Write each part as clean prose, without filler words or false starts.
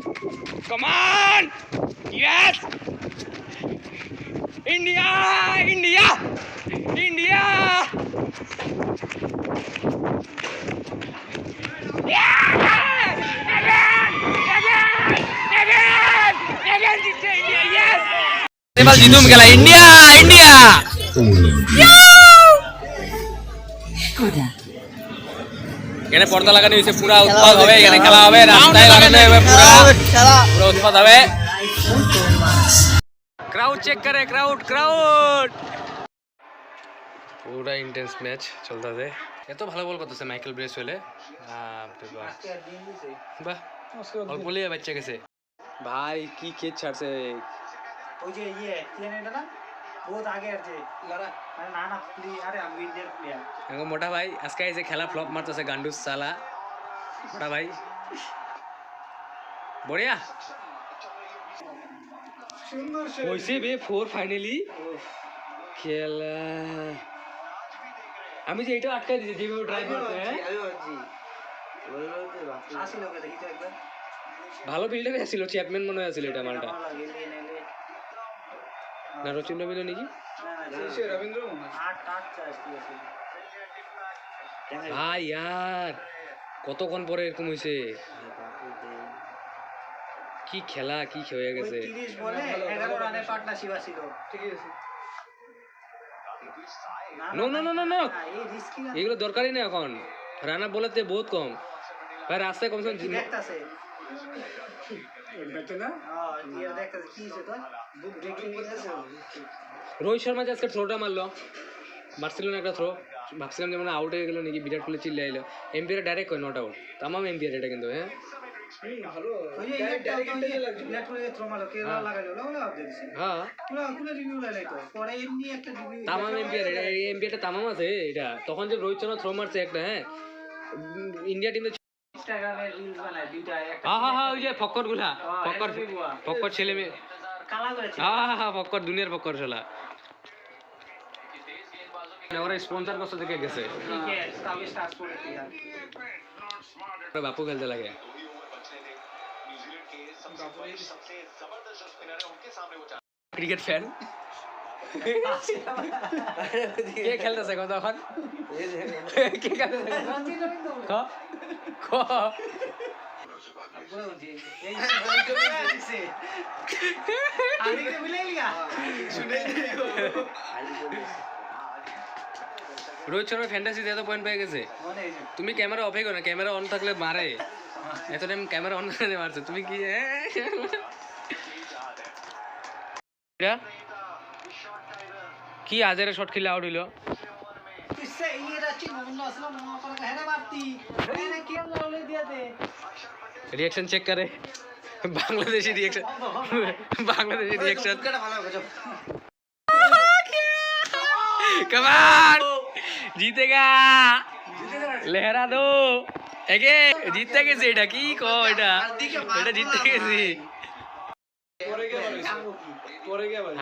Come on! Yes! India! India! India! এবার জিতুম খেলা India India এখানে পর্দা লাগানো হয়েছে পুরা উৎপাদ হবে এখানে খেলা হবে রাস্তায় লাগানো হবে পুরা উৎপাদ হবে ক্রাউড চেক করে ক্রাউড ক্রাউড পুরা ইন্টেন্স ম্যাচ চলতেছে এত ভালো বল করতেছে মাইকেল ব্রেসওয়েলে বাহ অল্প লিয়ে বাচ্চা গেছে ভাই কি খেত ছাড়ছে ওই যে ইয়ে এটা না বহুত আগে আর যে লড়া আরে না না আরে আমি ইন্ডিয়ার প্লেয়ার এগো মোটা ভাই আজকে এই যে খেলা ফ্লপ মারতেছে গান্ডুস সালা মোটা ভাই বড়িয়া সুন্দর হইছে বে 4 ফাইনালি খেলা আমি যে এটা আটকাই দিয়েছি যেভাবে ট্রাই করতে হ্যাঁ আসি লোকে দেখি তো একবার ভালো বিল্ডার ছিল চ্যাপম্যান মনে হয় ছিল এটা মালটা না রচিন রবীন্দ্র নাকি রবীন্দ্র 8 চাষ ভাই यार কতক্ষণ পরে এরকম হইছে কি খেলা কি হয়ে গেছে 30 বলে 11 রানে পার্টনারশিপ ছিল ঠিক আছে no no no no no এগুলো দরকারই না এখন রানা বলেতে বহুত কম ভাই রাস্তায় কমসে কম দেখতাছে দেখতে না ইয়ার দেখতাছে কি হইছে তো ব্রেকিং হইছে রোহিত শর্মা যে আজকে থ্রোটা মারলো বার্সেলোনা একটা থ্রো ভাবছিলাম যেমন আউট হয়ে গেল নাকি বিরাট কোহলি চিল্লে আইলো এমপিআর ডাইরেক্ট কই নট আউট তামাম এমপিআর এটা কিন্তু হ্যাঁ ভালো ওই যে ডাইরেক্ট বিরাট কোহলি থ্রো মারলো কে লাগাইলো ওলা আউট দিছে হ্যাঁ ওলা কোন রিভিউ লাগাই তো পরে এমনি একটা রিভিউ তামাম এমপিআর এটা এমপিআরটা তামাম আছে এটা তখন যে রোহিত শর্মা থ্রো মারছে একটা হ্যাঁ ইন্ডিয়া টিমে ইনস্টাগ্রামে রিলস বানায় দুইটা একটা হ্যাঁ ওই যে ফক্কর গুলা ফক্কর ছেলে মেয়ে কালা করেছে হ্যাঁ ফক্কর দুনিয়ার ফক্কর শালা ওরা স্পন্সর কষ্ট থেকে গেছে বাপু খেলতে লাগে ক্রিকেট ফ্যান কে খেলতেছে কত এখন কে খেলতেছে রোহিত শর্মা ফ্যান্টাসি এত পয়েন্ট পেয়ে গেছে তুমি ক্যামেরা অফে করো না ক্যামেরা অন থাকলে মারে এত টাইম ক্যামেরা অন করে মারছে তুমি কি কি আজের শট খেলে আউট হইলো রিঅ্যাকশন চেক করে Bangladeshi reaction Bangladeshi reaction come on जीतेगा लहरा दो एगे जीतते कैसे এটা কি কো এটা जीतते कैसे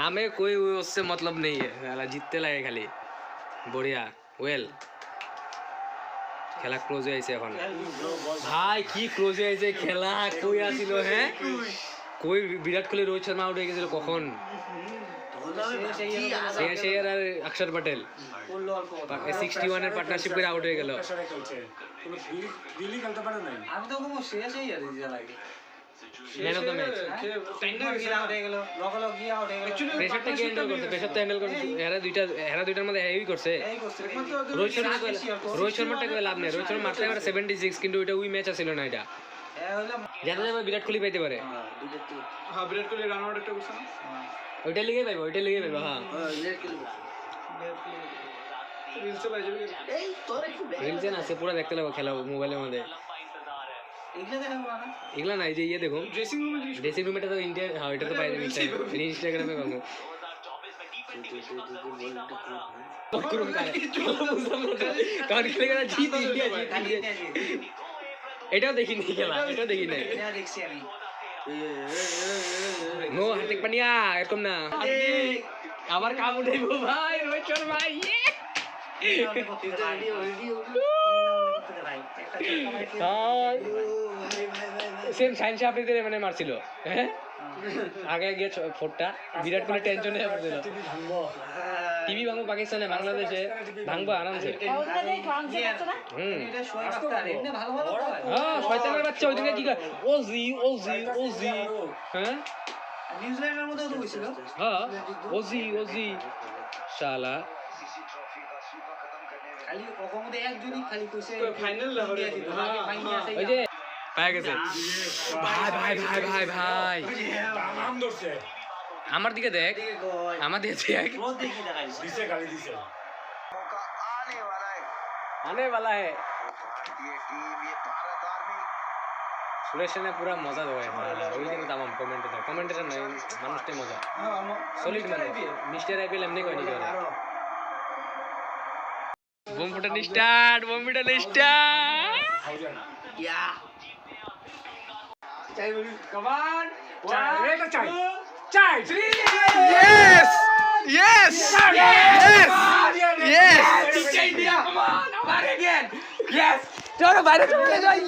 हमें कोई उससे मतलब नहीं है साला जीतते लगे खाली बढ़िया ওয়েল খেলা ক্লোজ হয়ে আছে এখন ভাই কি ক্লোজ হয়ে আছে খেলা কই আছিল হ্যাঁ কই বিরাট কোহলি রোহিত শর্মা আউট হয়ে গেছিল কখন শেয়ার আর অক্ষর পটেল 61 এর পার্টনারশিপ করে আউট হয়ে গেল দিল্লি খেলতে পারে না আমি তো কোনো শেষ হয়ে যাবে যা লাগে man of the match tender গিয়ে আউট হয়ে গেল লগলো গিয়ে আউট হয়ে গেল প্রেসারটা কি হ্যান্ডেল করছে এরা দুইটার মধ্যে হেভি করছে রোহিত শর্মাটা কই লাভ নেই রোহিত শর্মা মারতে পারে 76 কিন্তু ওইটা ওই ম্যাচ ছিল না এটা জানা যাবে বিরাট কোহলি পাইতে পারে হ্যাঁ বিরাট কোহলি রান আউট একটা করছে না ওইটা লিগে পাইবো হ্যাঁ রিলসে পাই যাবে এই তোর একটু রিলসে না আছে পুরো দেখতে লাগো খেলা মোবাইলের মধ্যে এগুলা না এই যে ইয়ে দেখো ড্রেসিং রুমে তো ইন্ডিয়া হ্যাঁ এটা তো পাই যাবে ইনস্টাগ্রামে পাবো কারণ খেলে গেলে জিত ইন্ডিয়া এটাও দেখিনি খেলা এটাও দেখি নাই দেখছি আমি নো হার্দিক পান্ডিয়া এরকম না আবার কাম উঠাইবো ভাই রোহিত শর্মা সেম সাইন শাহরিদের মানে মারছিল হ্যাঁ আগে গিয়ে ফোরটা বিরাট কোহলি টেনশনে পড়ছিল টিভি ভাঙবো পাকিস্তানে বাংলাদেশে ভাঙবো আরামসে হুম এটা শোয়েব আখতার এমনি ভালো ভালো হয় হ্যাঁ শয়তানের বাচ্চা ওইদিকে কি করে ওজি ওজি ওজি হ্যাঁ নিউজিল্যান্ডের মধ্যেও তো হয়েছিল হ্যাঁ ওজি ওজি শালা খালি ওর মধ্যে একজনই খালি কইছে ফাইনাল লেভেলে ওই যে পায়ে গেছে ভাই ভাই ভাই ভাই ভাই নাম ধরছে আমার দিকে দেখ আমার দিকে দেখ রোদ দেখি দেখাইছে দিছে গালি দিছে आने वाला है সুরেশ সেনে পুরা মজা দেয় ওই দিন তামাম কমেন্টেটর নাই মানুষটাই মজা সলিড মানে মিস্টার আইপিএল এমনি কয়নি করে বোম ফুটানো স্টার্ট ইয়া চাই বলি কমান এটা চাই চাই yes yes yes yes India, come on, yes চলো বাইরে চলে যাই